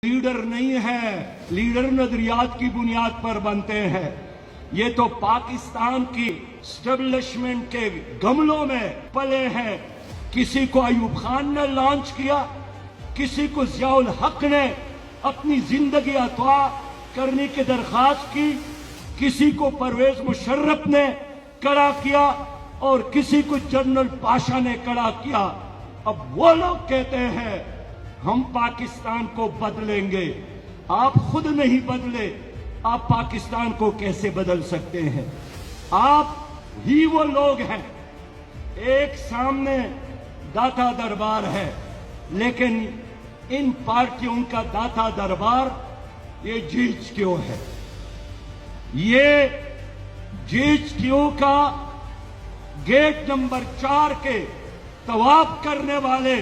Leader नहीं है, leader नजरियात की बुनियाद पर बनते हैं। ये तो पाकिस्तान की स्टेब्लिशमेंट के गमलों में पले हैं। किसी को अयूब खान ने लॉन्च किया, किसी को जियाउल हक ने अपनी जिंदगी अतवा करने की दरखास्त की, किसी को परवेज मुशर्रफ ने कड़ा किया और किसी को जनरल पाशा ने कड़ा किया। अब वो लोग कहते हैं हम पाकिस्तान को बदलेंगे। आप खुद नहीं बदले, आप पाकिस्तान को कैसे बदल सकते हैं? आप ही वो लोग हैं। एक सामने दाता दरबार है, लेकिन इन पार्टियों का दाता दरबार ये GHQ है। ये GHQ का गेट नंबर 4 के तवाफ करने वाले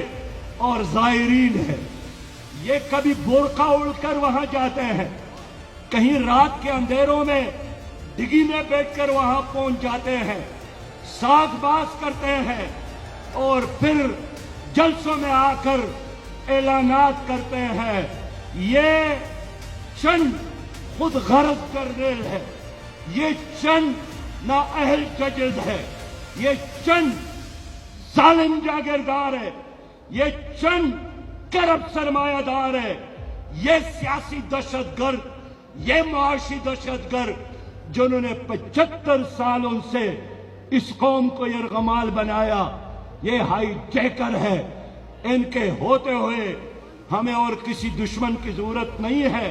और जायरीन है। ये कभी बोरका उड़कर वहां जाते हैं, कहीं रात के अंधेरों में डिगी में बैठकर वहां पहुंच जाते हैं, सागबाज करते हैं और फिर जलसों में आकर ऐलानात करते हैं। ये चंद खुद गर्ज करनेल है, ये चंद नाअहल जजेस है, ये चंद जालिम जागीरदार है, ये चंद करप्ट सरमायादार है, ये सियासी दहशतगर्द, ये मुआशी दहशतगर्द जिन्होंने 75 सालों से इस कौम को यरगमाल बनाया, ये हाईजैकर है। इनके होते हुए हमें और किसी दुश्मन की जरूरत नहीं है।